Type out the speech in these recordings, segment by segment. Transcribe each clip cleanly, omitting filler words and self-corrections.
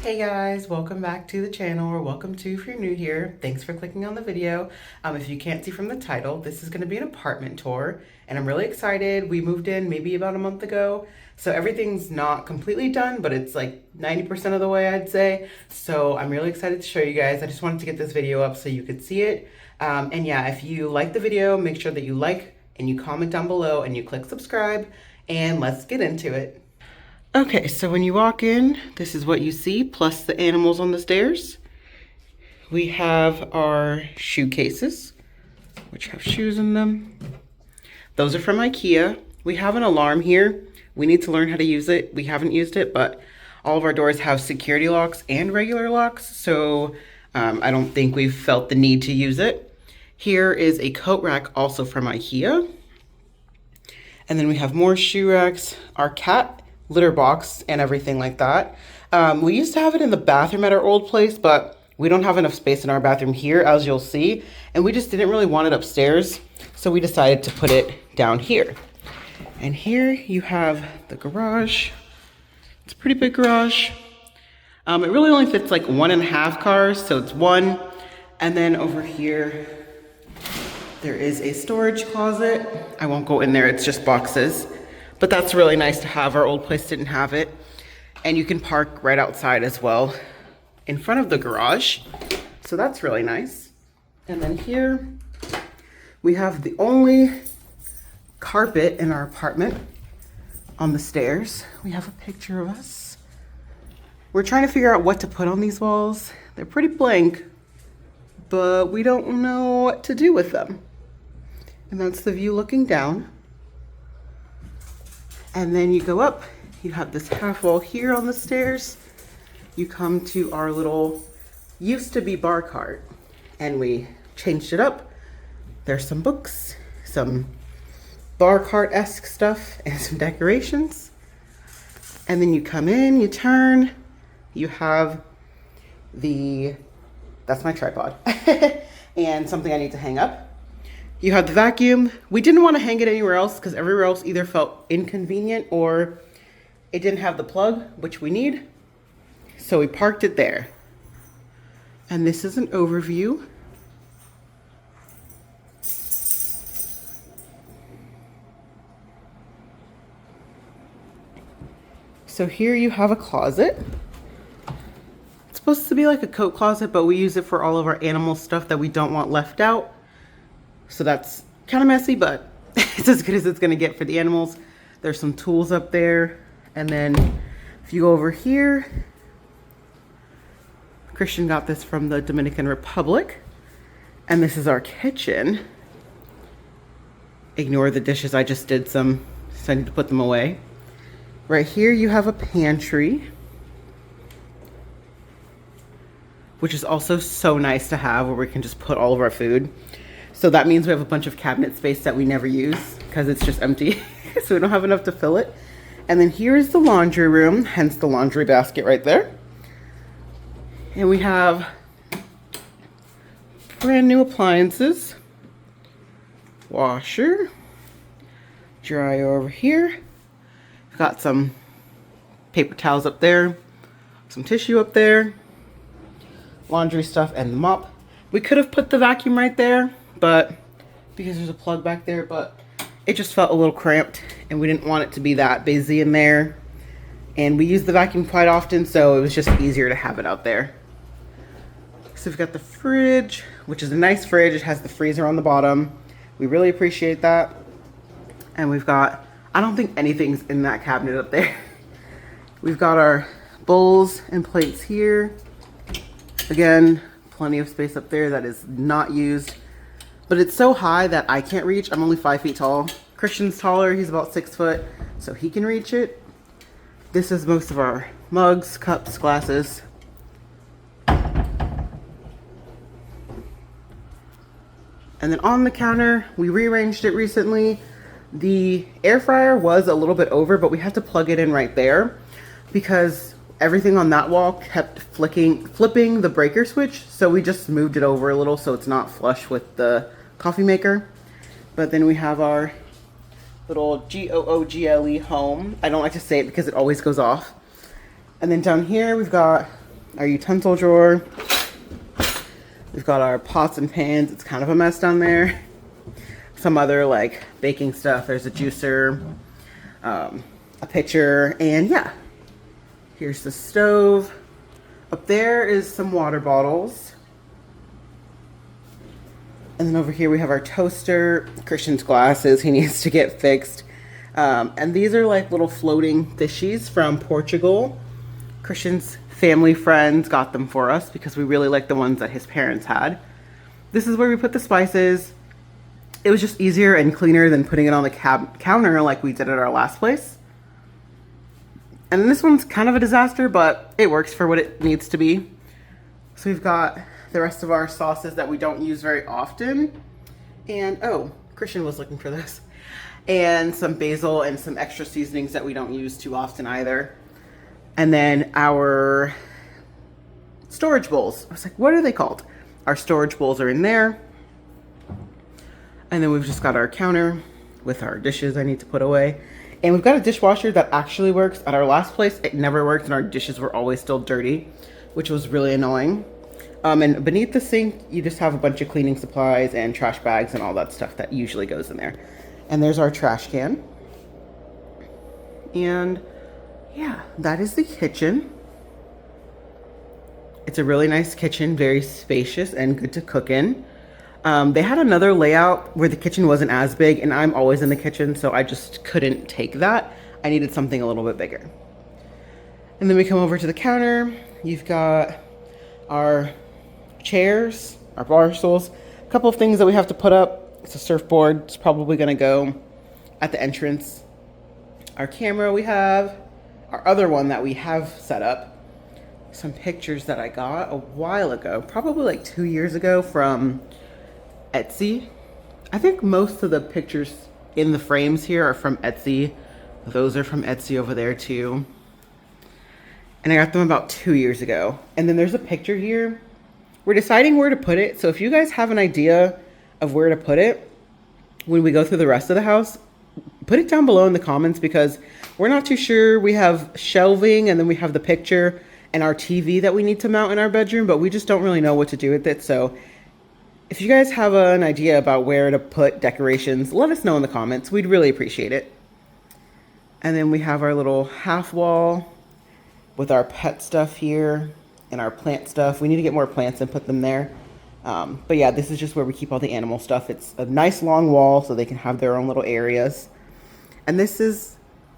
Hey guys, welcome back to the channel, or welcome to if you're new here. Thanks for clicking on the video. If you can't see from the title, this is going to be an apartment tour, and I'm really excited. We moved in maybe about a month ago, so everything's not completely done, but it's like 90% of the way, I'd say. So I'm really excited to show you guys. I just wanted to get this video up so you could see it. And yeah, if you like the video, make sure that you like and you comment down below and you click subscribe, and let's get into it. Okay, so when you walk in, this is what you see, plus the animals on the stairs. We have our shoe cases, which have shoes in them. Those are from IKEA. We have an alarm here. We need to learn how to use it. We haven't used it, but all of our doors have security locks and regular locks, so I don't think we've felt the need to use it. Here is a coat rack, also from IKEA. And then we have more shoe racks, our cat litter box and everything like that. We used to have it in the bathroom at our old place, but we don't have enough space in our bathroom here, as you'll see, and we just didn't really want it upstairs, so we decided to put it down here. And here you have the garage. It's a pretty big garage. It really only fits like 1.5 cars, so it's one. And then over here there is a storage closet. I won't go in there, it's just boxes. But that's really nice to have. Our old place didn't have it. And you can park right outside as well in front of the garage. So that's really nice. And then here we have the only carpet in our apartment on the stairs. We have a picture of us. We're trying to figure out what to put on these walls. They're pretty blank, but we don't know what to do with them. And that's the view looking down. And then you go up, you have this half wall here on the stairs. You come to our little, used to be bar cart, and we changed it up. There's some books, some bar cart-esque stuff, and some decorations. And then you come in, you turn, you have that's my tripod, and something I need to hang up. You have the vacuum. We didn't want to hang it anywhere else because everywhere else either felt inconvenient or it didn't have the plug, which we need. So we parked it there. And this is an overview. So here you have a closet. It's supposed to be like a coat closet, but we use it for all of our animal stuff that we don't want left out. So that's kind of messy, but it's as good as it's gonna get for the animals. There's some tools up there. And then if you go over here, Christian got this from the Dominican Republic. And this is our kitchen. Ignore the dishes, I just did some, so I need to put them away. Right here you have a pantry, which is also so nice to have, where we can just put all of our food. So that means we have a bunch of cabinet space that we never use because it's just empty. So we don't have enough to fill it. And then here is the laundry room, hence the laundry basket right there. And we have brand new appliances. Washer. Dryer over here. We've got some paper towels up there. Some tissue up there. Laundry stuff and the mop. We could have put the vacuum right there, but because there's a plug back there, but it just felt a little cramped and we didn't want it to be that busy in there. And we use the vacuum quite often, so it was just easier to have it out there. So we've got the fridge, which is a nice fridge. It has the freezer on the bottom. We really appreciate that. And we've got, I don't think anything's in that cabinet up there. We've got our bowls and plates here. Again, plenty of space up there that is not used. But it's so high that I can't reach. I'm only 5 feet tall. Christian's taller, he's about 6 foot, so he can reach it. This is most of our mugs, cups, glasses. And then on the counter, we rearranged it recently. The air fryer was a little bit over, but we had to plug it in right there because everything on that wall kept flipping the breaker switch. So we just moved it over a little so it's not flush with the coffee maker. But then we have our little Google home. I don't like to say it because it always goes off. And then down here we've got our utensil drawer. We've got our pots and pans. It's kind of a mess down there. Some other like baking stuff. There's a juicer, a pitcher, and yeah. Here's the stove. Up there is some water bottles. And then over here we have our toaster. Christian's glasses, he needs to get fixed. And these are like little floating fishies from Portugal. Christian's family friends got them for us because we really like the ones that his parents had. This is where we put the spices. It was just easier and cleaner than putting it on the counter like we did at our last place. And then this one's kind of a disaster, but it works for what it needs to be. So we've got the rest of our sauces that we don't use very often. And, oh, Christian was looking for this. And some basil and some extra seasonings that we don't use too often either. And then our storage bowls. I was like, what are they called? Our storage bowls are in there. And then we've just got our counter with our dishes I need to put away. And we've got a dishwasher that actually works. At our last place, it never worked and our dishes were always still dirty, which was really annoying. And beneath the sink, you just have a bunch of cleaning supplies and trash bags and all that stuff that usually goes in there. And there's our trash can. And yeah, that is the kitchen. It's a really nice kitchen, very spacious and good to cook in. They had another layout where the kitchen wasn't as big, and I'm always in the kitchen, so I just couldn't take that. I needed something a little bit bigger. And then we come over to the counter. You've got our chairs, our bar stools, a couple of things that we have to put up. It's a surfboard. It's probably going to go at the entrance. Our camera we have, our other one that we have set up. Some pictures that I got a while ago, probably like 2 years ago from Etsy. I think most of the pictures in the frames here are from Etsy. Those are from Etsy over there too. And I got them about 2 years ago. And then there's a picture here. We're deciding where to put it. So if you guys have an idea of where to put it when we go through the rest of the house, put it down below in the comments because we're not too sure. We have shelving and then we have the picture and our TV that we need to mount in our bedroom, but we just don't really know what to do with it. So if you guys have an idea about where to put decorations, let us know in the comments. We'd really appreciate it. And then we have our little half wall with our pet stuff here and our plant stuff. We need to get more plants and put them there. But yeah, this is just where we keep all the animal stuff. It's a nice long wall so they can have their own little areas. And this is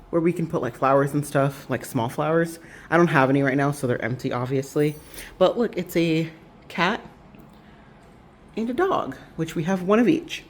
where we can put like flowers and stuff, like small flowers. I don't have any right now, so they're empty, obviously. But look, it's a cat and a dog, which we have one of each.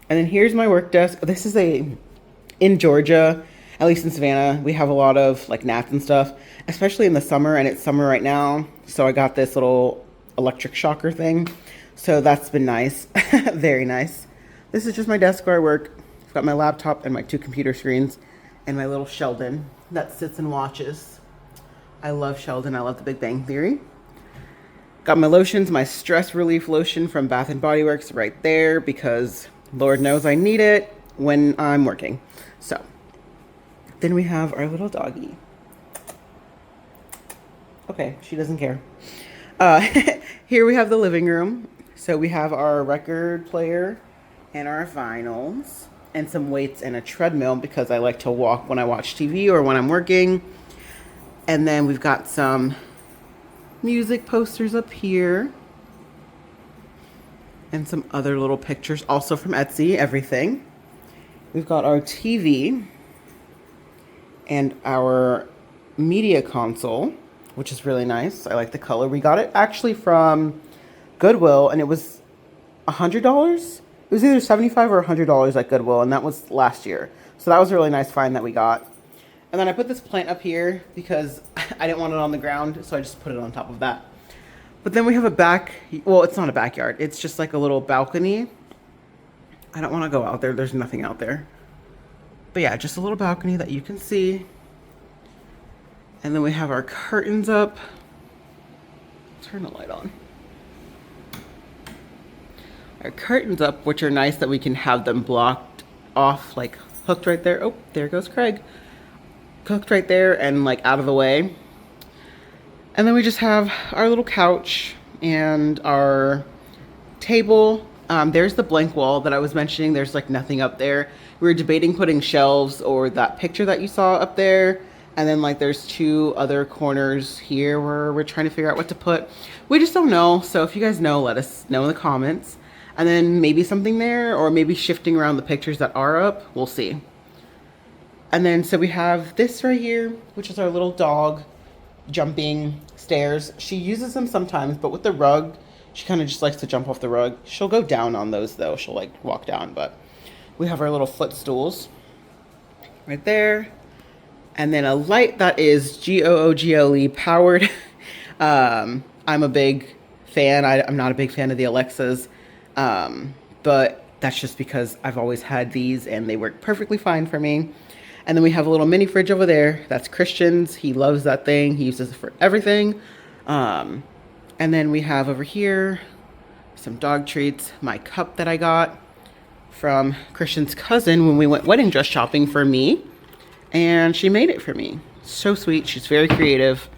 And then here's my work desk. This is in Georgia, at least in Savannah, we have a lot of like gnats and stuff, especially in the summer, and it's summer right now. So I got this little electric shocker thing. So that's been nice, very nice. This is just my desk where I work. I've got my laptop and my 2 computer screens and my little Sheldon that sits and watches. I love Sheldon, I love The Big Bang Theory. Got my lotions, my stress relief lotion from Bath and Body Works right there because Lord knows I need it when I'm working. So then we have our little doggy. Okay, she doesn't care. Here we have the living room. So we have our record player and our vinyls and some weights and a treadmill because I like to walk when I watch TV or when I'm working. And then we've got some music posters up here and some other little pictures also from Etsy, everything. We've got our TV and our media console, which is really nice. I like the color. We got it actually from Goodwill and it was $100. It was either $75 or $100 at Goodwill, and that was last year. So that was a really nice find that we got. And then I put this plant up here because I didn't want it on the ground, so I just put it on top of that. But then we have well, it's not a backyard. It's just like a little balcony. I don't want to go out there. There's nothing out there. But yeah, just a little balcony that you can see. And then we have our curtains up. Turn the light on. Our curtains up, which are nice that we can have them blocked off, like hooked right there. Oh, there goes Craig. Hooked right there and like out of the way. And then we just have our little couch and our table. There's the blank wall that I was mentioning. There's like nothing up there. We were debating putting shelves or that picture that you saw up there. And then like there's two other corners here where we're trying to figure out what to put. We just don't know. So if you guys know, let us know in the comments. And then maybe something there, or maybe shifting around the pictures that are up. We'll see. And then so we have this right here, which is our little dog jumping stairs. She uses them sometimes, but with the rug, she kind of just likes to jump off the rug. She'll go down on those though. She'll like walk down, but we have our little footstools right there. And then a light that is GOOGLE powered. I'm a big fan. I'm not a big fan of the Alexas, but that's just because I've always had these and they work perfectly fine for me. And then we have a little mini fridge over there. That's Christian's. He loves that thing. He uses it for everything. And then we have over here some dog treats. My cup that I got from Christian's cousin when we went wedding dress shopping for me. And she made it for me. So sweet. She's very creative.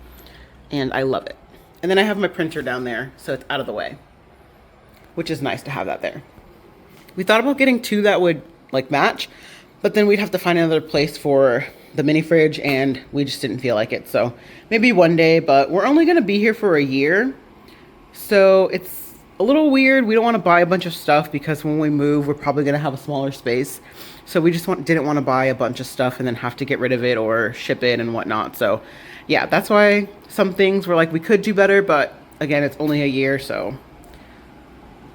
And I love it. And then I have my printer down there, so it's out of the way, which is nice to have that there. We thought about getting two that would like match, but then we'd have to find another place for the mini fridge, and we just didn't feel like it. So maybe one day, but we're only going to be here for a year. So it's a little weird. We don't want to buy a bunch of stuff because when we move, we're probably going to have a smaller space. So we just didn't want to buy a bunch of stuff and then have to get rid of it or ship it and whatnot. So yeah, that's why some things were like, we could do better, but again, it's only a year, so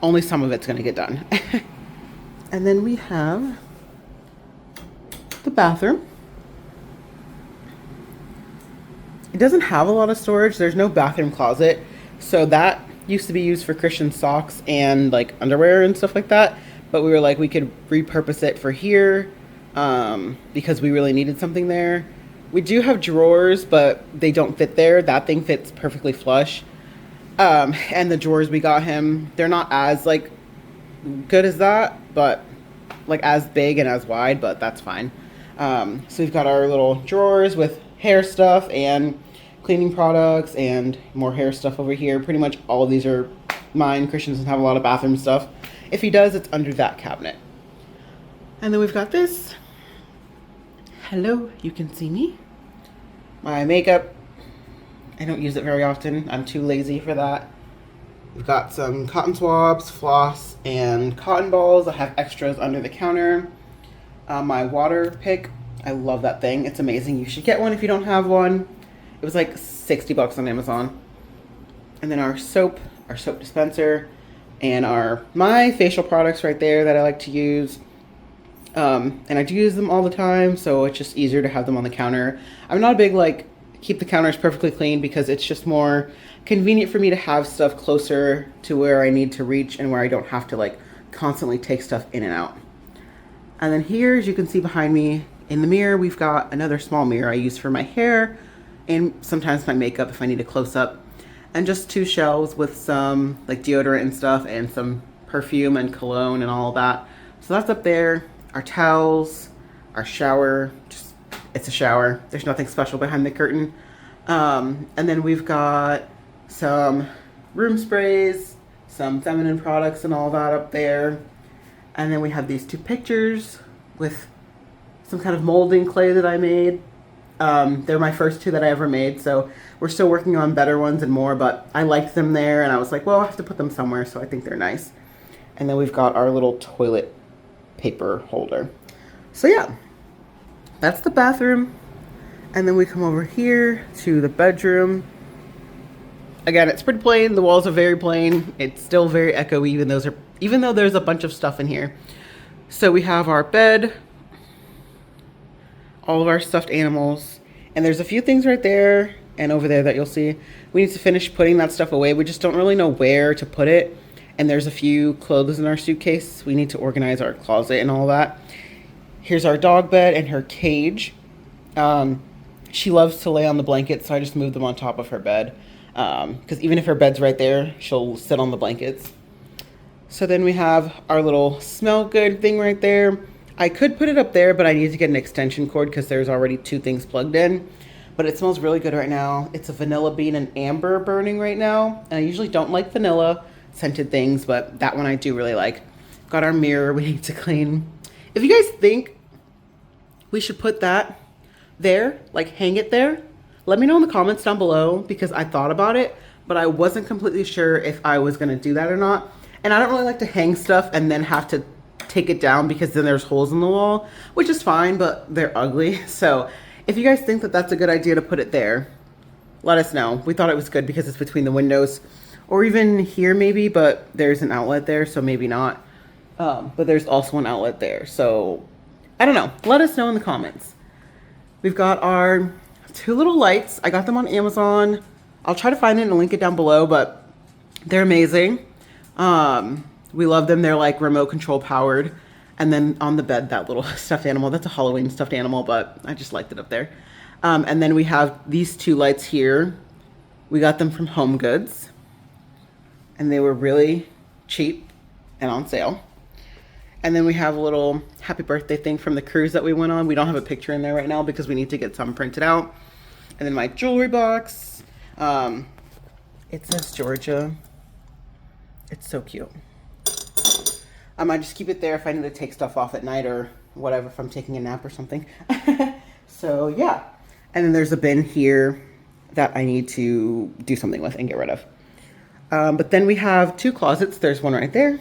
only some of it's going to get done. And then we have the bathroom. It doesn't have a lot of storage. There's no bathroom closet. So that used to be used for Christian socks and like underwear and stuff like that. But we were like, we could repurpose it for here because we really needed something there. We do have drawers, but they don't fit there. That thing fits perfectly flush. And the drawers we got him, they're not as like good as that, but like as big and as wide, but that's fine. So we've got our little drawers with hair stuff and cleaning products and more hair stuff over here. Pretty much all of these are mine. Christian doesn't have a lot of bathroom stuff. If he does, it's under that cabinet. And then we've got this. Hello, you can see me. My makeup. I don't use it very often. I'm too lazy for that. We've got some cotton swabs, floss, and cotton balls. I have extras under the counter. My water pick. I love that thing. It's amazing. You should get one if you don't have one. It was like 60 bucks on Amazon. And then our soap dispenser, and my facial products right there that I like to use. And I do use them all the time, so it's just easier to have them on the counter. I'm not a big like keep the counters perfectly clean because it's just more convenient for me to have stuff closer to where I need to reach and where I don't have to like constantly take stuff in and out. And then here, as you can see behind me in the mirror, we've got another small mirror I use for my hair and sometimes my makeup if I need a close-up. And just two shelves with some like deodorant and stuff and some perfume and cologne and all that. So that's up there. Our towels, our shower, it's a shower. There's nothing special behind the curtain. And then we've got some room sprays, some feminine products and all that up there. And then we have these two pictures with some kind of molding clay that I made. They're my first two that I ever made, so we're still working on better ones and more, but I liked them there and I was like, well, I have to put them somewhere, so I think they're nice. And then we've got our little toilet paper holder. So yeah, that's the bathroom. And then we come over here to the bedroom. Again, it's pretty plain. The walls are very plain. It's still very echoey, even though there's a bunch of stuff in here. So we have our bed, all of our stuffed animals, and there's a few things right there and over there that you'll see. We need to finish putting that stuff away. We just don't really know where to put it. And there's a few clothes in our suitcase. We need to organize our closet and all that. Here's our dog bed and her cage. She loves to lay on the blankets, so I just moved them on top of her bed. Because even if her bed's right there, she'll sit on the blankets. So then we have our little smell good thing right there. I could put it up there, but I need to get an extension cord because there's already two things plugged in. but it smells really good right now. It's a vanilla bean and amber burning right now. And I usually don't like vanilla scented things, but that one I do really like. Got our mirror we need to clean. If you guys think we should put that there, like hang it there, let me know in the comments down below, because I thought about it, but I wasn't completely sure if I was gonna do that or not. And I don't really like to hang stuff and then have to take it down, because then there's holes in the wall, which is fine, but they're ugly. So if you guys think that that's a good idea to put it there, let us know. We thought it was good because it's between the windows, or even here maybe, but there's an outlet there, so maybe not. But there's also an outlet there. So I don't know. Let us know in the comments. We've got our 2 little lights. I got them on Amazon. I'll try to find it and link it down below, but they're amazing. We love them. They're like remote control powered. And then on the bed, that little stuffed animal, that's a Halloween stuffed animal, but I just liked it up there. And then we have these 2 lights here. We got them from Home Goods, and they were really cheap and on sale. And then we have a little happy birthday thing from the cruise that we went on. We don't have a picture in there right now because we need to get some printed out. And then my jewelry box. It says Georgia. It's so cute. I might just keep it there if I need to take stuff off at night or whatever, if I'm taking a nap or something. So yeah. And then there's a bin here that I need to do something with and get rid of. But then we have 2 closets. There's one right there.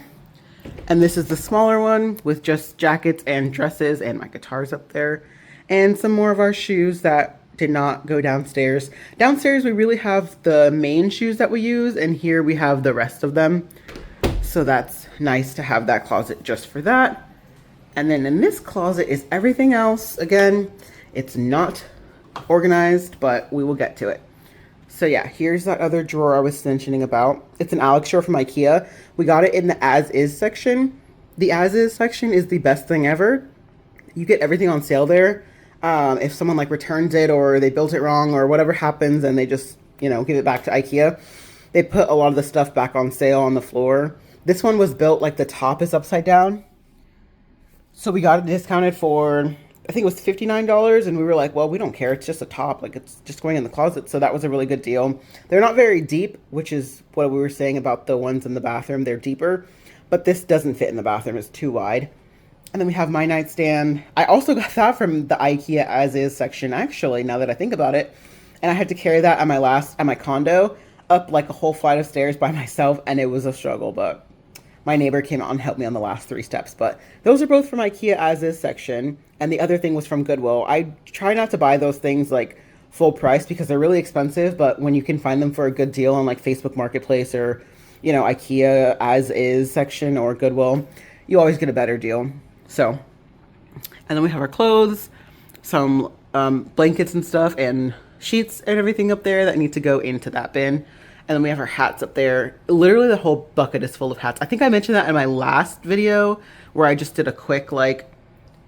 And this is the smaller one with just jackets and dresses and my guitars up there. And some more of our shoes that did not go downstairs. Downstairs we really have the main shoes that we use, and here we have the rest of them. So that's nice to have that closet just for that. And then in this closet is everything else. Again, it's not organized, but we will get to it. So yeah, here's that other drawer I was mentioning about. It's an Alex drawer from IKEA. We got it in the as-is section. The as-is section is the best thing ever. You get everything on sale there. If someone like returns it or they built it wrong or whatever happens and they just, you know, give it back to IKEA, they put a lot of the stuff back on sale on the floor. This one was built like the top is upside down. So we got it discounted for, I think it was $59, and we were like, well, we don't care. It's just a top. Like, it's just going in the closet. So that was a really good deal. They're not very deep, which is what we were saying about the ones in the bathroom. They're deeper, but this doesn't fit in the bathroom. It's too wide. And then we have my nightstand. I also got that from the IKEA as-is section, actually, now that I think about it. And I had to carry that at my condo up like a whole flight of stairs by myself, and it was a struggle, but my neighbor came out and helped me on the last 3 steps. But those are both from IKEA as-is section, and the other thing was from Goodwill. I try not to buy those things like full price because they're really expensive, but when you can find them for a good deal on like Facebook Marketplace or, you know, IKEA as-is section or Goodwill, you always get a better deal. So, and then we have our clothes, some blankets and stuff, and sheets and everything up there that need to go into that bin. And then we have our hats up there. Literally the whole bucket is full of hats. I think I mentioned that in my last video where I just did a quick like,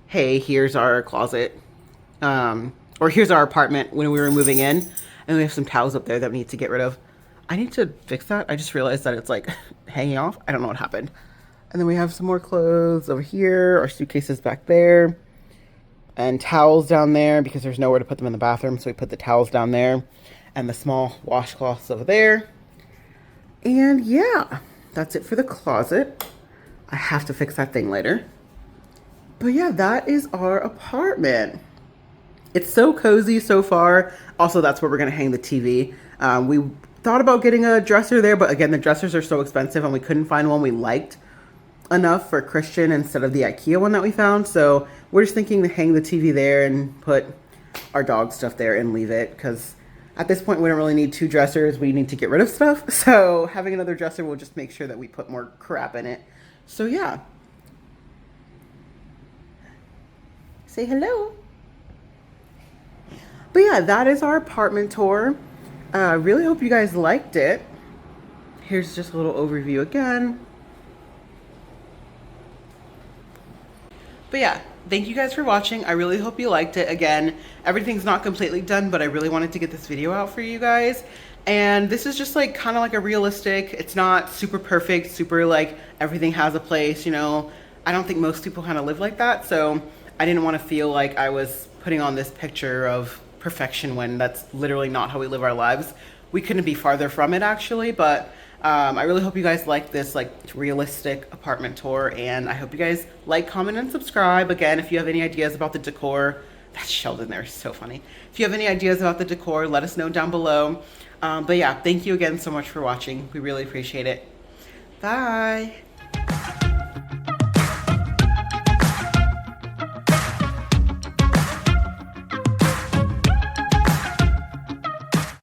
hey, here's our closet. Or here's our apartment when we were moving in. And we have some towels up there that we need to get rid of. I need to fix that. I just realized that it's like hanging off. I don't know what happened. And then we have some more clothes over here. Our suitcases back there. And towels down there because there's nowhere to put them in the bathroom. So we put the towels down there. And the small washcloths over there. And yeah, that's it for the closet. I have to fix that thing later. But yeah, that is our apartment. It's so cozy so far. Also, that's where we're gonna hang the TV. We thought about getting a dresser there, but again, the dressers are so expensive and we couldn't find one we liked enough for Christian instead of the IKEA one that we found. So we're just thinking to hang the TV there and put our dog stuff there and leave it, because at this point we don't really need 2 dressers. We need to get rid of stuff. So having another dresser will just make sure that we put more crap in it. So yeah. Say hello. But yeah, that is our apartment tour. Really hope you guys liked it. Here's just a little overview again. But yeah, thank you guys for watching. I really hope you liked it. Again, everything's not completely done, but I really wanted to get this video out for you guys. And this is just like kind of like a realistic, it's not super perfect, super like everything has a place, you know. I don't think most people kind of live like that. So I didn't want to feel like I was putting on this picture of perfection when that's literally not how we live our lives. We couldn't be farther from it actually, but I really hope you guys like this like realistic apartment tour, and I hope you guys like, comment, and subscribe. Again, if you have any ideas about the decor, that's Sheldon there, so funny. If you have any ideas about the decor, let us know down below. But yeah, thank you again so much for watching. We really appreciate it. Bye.